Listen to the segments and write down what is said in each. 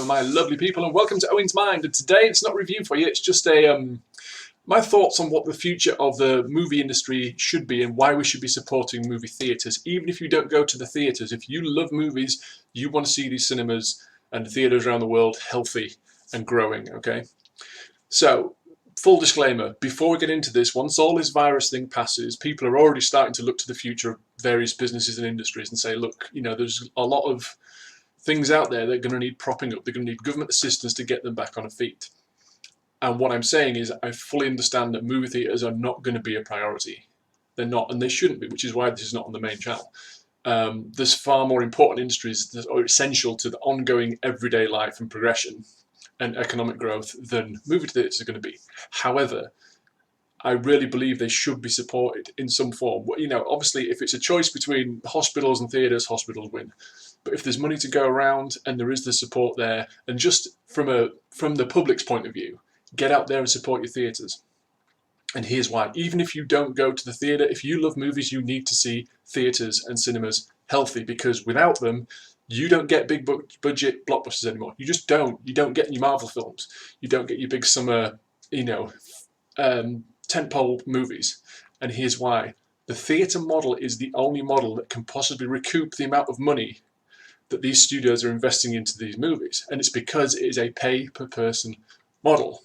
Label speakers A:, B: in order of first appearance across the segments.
A: Hello, my lovely people, and welcome to Owen's Mind. And today it's not a review for you, it's just my thoughts on what the future of the movie industry should be and why we should be supporting movie theatres. Even if you don't go to the theatres, if you love movies, you want to see these cinemas and theatres around the world healthy and growing, okay? So, full disclaimer, before we get into this, once all this virus thing passes, people are already starting to look to the future of various businesses and industries and say, look, you know, there's a lot of things out there that are going to need propping up. They're going to need government assistance to get them back on their feet. And what I'm saying is I fully understand that movie theatres are not going to be a priority. They're not, and they shouldn't be, which is why this is not on the main channel. There's far more important industries that are essential to the ongoing everyday life and progression and economic growth than movie theatres are going to be. However, I really believe they should be supported in some form. You know, obviously, if it's a choice between hospitals and theatres, hospitals win. But if there's money to go around and there is the support there, and just from the public's point of view, get out there and support your theatres. And here's why. Even if you don't go to the theatre, if you love movies, you need to see theatres and cinemas healthy, because without them, you don't get big budget blockbusters anymore. You just don't. You don't get your Marvel films. You don't get your big summer, tentpole movies. And here's why. The theatre model is the only model that can possibly recoup the amount of money that these studios are investing into these movies. And it's because it is a pay per person model.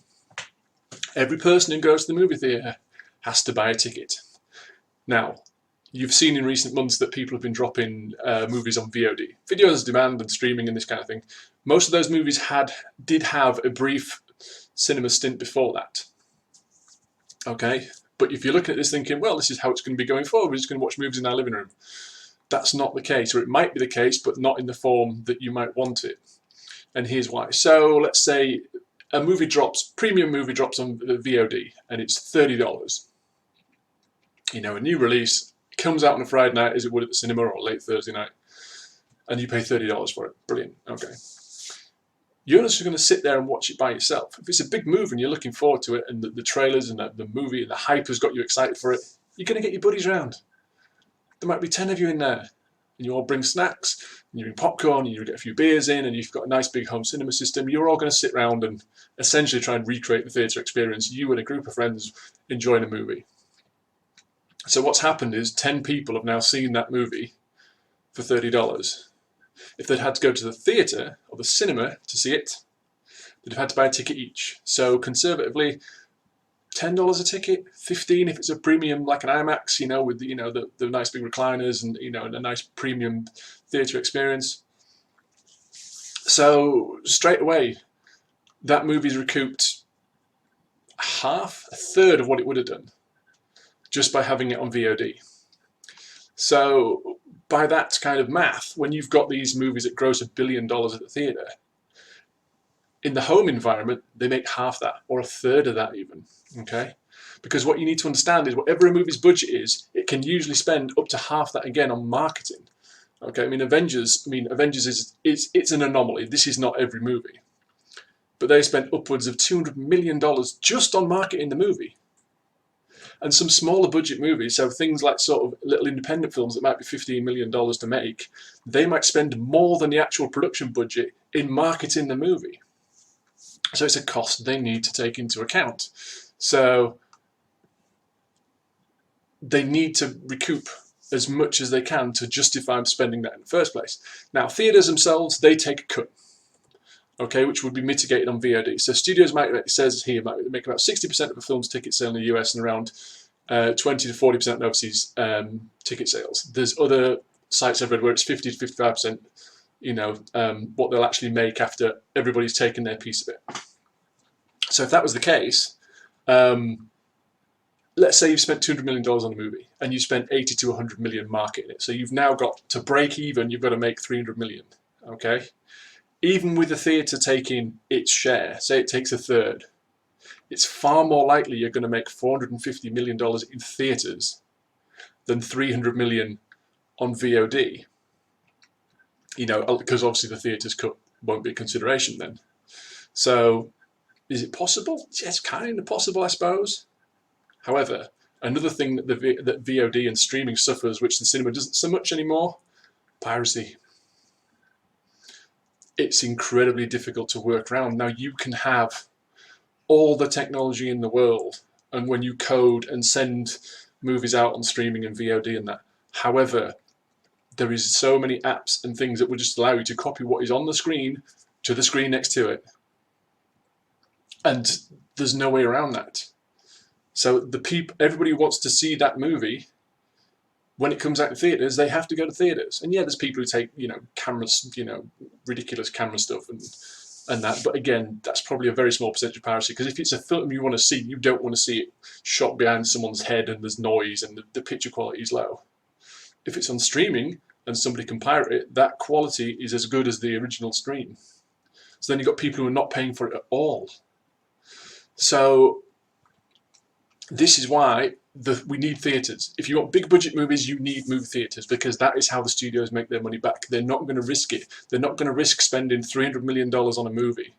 A: Every person who goes to the movie theatre has to buy a ticket. Now, you've seen in recent months that people have been dropping movies on VOD. Video as demand and streaming and this kind of thing. Most of those movies did have a brief cinema stint before that. Okay? But if you're looking at this thinking, well, this is how it's going to be going forward, we're just going to watch movies in our living room. That's not the case, or it might be the case, but not in the form that you might want it. And here's why. So let's say a movie drops, premium movie drops on VOD, and it's $30. You know, a new release comes out on a Friday night as it would at the cinema, or late Thursday night, and you pay $30 for it. Brilliant. Okay. You're just going to sit there and watch it by yourself. If it's a big movie and you're looking forward to it, and the trailers and the movie and the hype has got you excited for it, you're going to get your buddies round. There might be 10 of you in there, and you all bring snacks, and you bring popcorn, and you get a few beers in, and you've got a nice big home cinema system. You're all going to sit around and essentially try and recreate the theatre experience, you and a group of friends enjoying a movie. So what's happened is 10 people have now seen that movie for $30. If they'd had to go to the theatre or the cinema to see it, they'd have had to buy a ticket each. So conservatively, $10 a ticket, $15 if it's a premium like an IMAX, you know, with the nice big recliners and and a nice premium theatre experience. So straight away, that movie's recouped a third of what it would have done just by having it on VOD. So by that kind of math, when you've got these movies that gross $1 billion at the theatre, in the home environment, they make half that, or a third of that even, okay? Because what you need to understand is whatever a movie's budget is, it can usually spend up to half that again on marketing. Okay, Avengers is it's an anomaly. This is not every movie. But they spent upwards of $200 million just on marketing the movie. And some smaller budget movies, so things like sort of little independent films that might be $15 million to make, they might spend more than the actual production budget in marketing the movie. So it's a cost they need to take into account. So they need to recoup as much as they can to justify spending that in the first place. Now, theatres themselves, they take a cut, okay, which would be mitigated on VOD. So studios might make about 60% of a film's ticket sale in the US and around 20 to 40% in overseas ticket sales. There's other sites I've read where it's 50 to 55%. What they'll actually make after everybody's taken their piece of it. So if that was the case, let's say you've spent $200 million on a movie and you spent 80 to 100 million marketing it. So you've now got to break even, you've got to make 300 million, okay? Even with the theatre taking its share, say it takes a third, it's far more likely you're going to make $450 million in theatres than 300 million on VOD. Because obviously the theatre's cut won't be a consideration then. So, is it possible? Yes, kind of possible, I suppose. However, another thing that that VOD and streaming suffers, which the cinema doesn't so much anymore, piracy. it's incredibly difficult to work around. Now, you can have all the technology in the world, and when you code and send movies out on streaming and VOD and that. However, there is so many apps and things that will just allow you to copy what is on the screen to the screen next to it. And there's no way around that. So everybody wants to see that movie. When it comes out in theaters, they have to go to theaters. And yeah, there's people who take, cameras, ridiculous camera stuff and that. But again, that's probably a very small percentage of piracy, because if it's a film you want to see, you don't want to see it shot behind someone's head and there's noise and the picture quality is low. If it's on streaming and somebody can pirate it, that quality is as good as the original screen. So then you've got people who are not paying for it at all. So this is why we need theatres. If you want big budget movies, you need movie theatres, because that is how the studios make their money back. They're not going to risk it. They're not going to risk spending $300 million on a movie.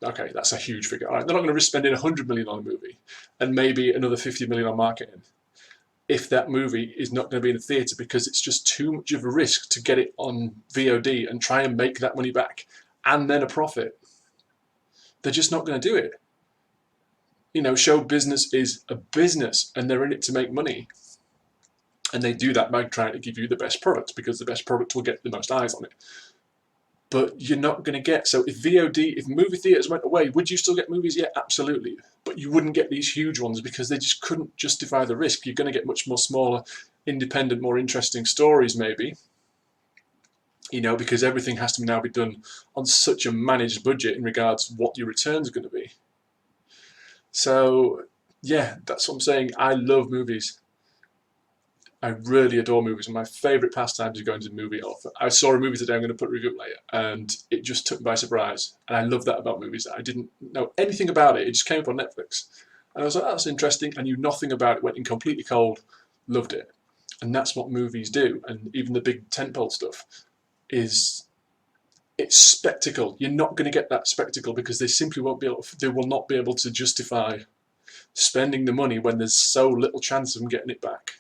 A: Okay, that's a huge figure. All right, they're not going to risk spending $100 million on a movie and maybe another $50 million on marketing if that movie is not going to be in a theatre, because it's just too much of a risk to get it on VOD and try and make that money back and then a profit. They're just not going to do it. Show business is a business and they're in it to make money. And they do that by trying to give you the best product, because the best product will get the most eyes on it. But you're not going to get... So if movie theatres went away, would you still get movies? Yeah, absolutely. But you wouldn't get these huge ones because they just couldn't justify the risk. You're going to get much more smaller, independent, more interesting stories maybe. Because everything has to now be done on such a managed budget in regards to what your returns are going to be. So, yeah, that's what I'm saying. I love movies. I really adore movies. And my favourite pastime is going to the movie. I saw a movie today, I'm going to put a review up later, and it just took me by surprise. And I love that about movies. I didn't know anything about it. It just came up on Netflix. And I was like, that's interesting. I knew nothing about it, went in completely cold, loved it. And that's what movies do. And even the big tentpole stuff it's spectacle. You're not going to get that spectacle because they simply won't be able. They will not be able to justify spending the money when there's so little chance of them getting it back.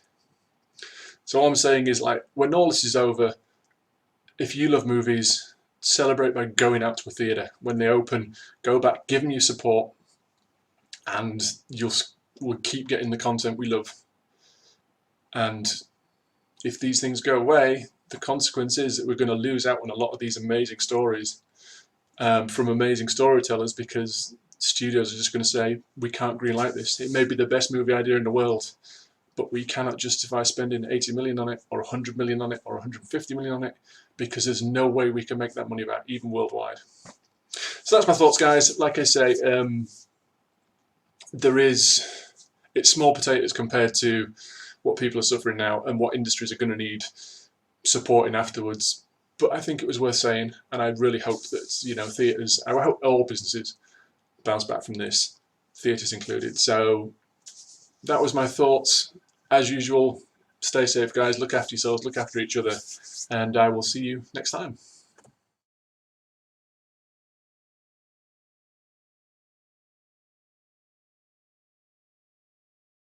A: So all I'm saying is, when all this is over, if you love movies, celebrate by going out to a theatre. When they open, go back, give them your support, and we'll keep getting the content we love. And if these things go away, the consequence is that we're going to lose out on a lot of these amazing stories from amazing storytellers, because studios are just going to say, we can't greenlight this. It may be the best movie idea in the world, but we cannot justify spending 80 million on it, or 100 million on it, or 150 million on it, because there's no way we can make that money back, even worldwide. So that's my thoughts, guys. Like I say, it's small potatoes compared to what people are suffering now and what industries are going to need supporting afterwards. But I think it was worth saying, and I really hope that theatres, I hope all businesses bounce back from this, theatres included. So that was my thoughts. As usual, stay safe, guys. Look after yourselves, look after each other, and I will see you next time.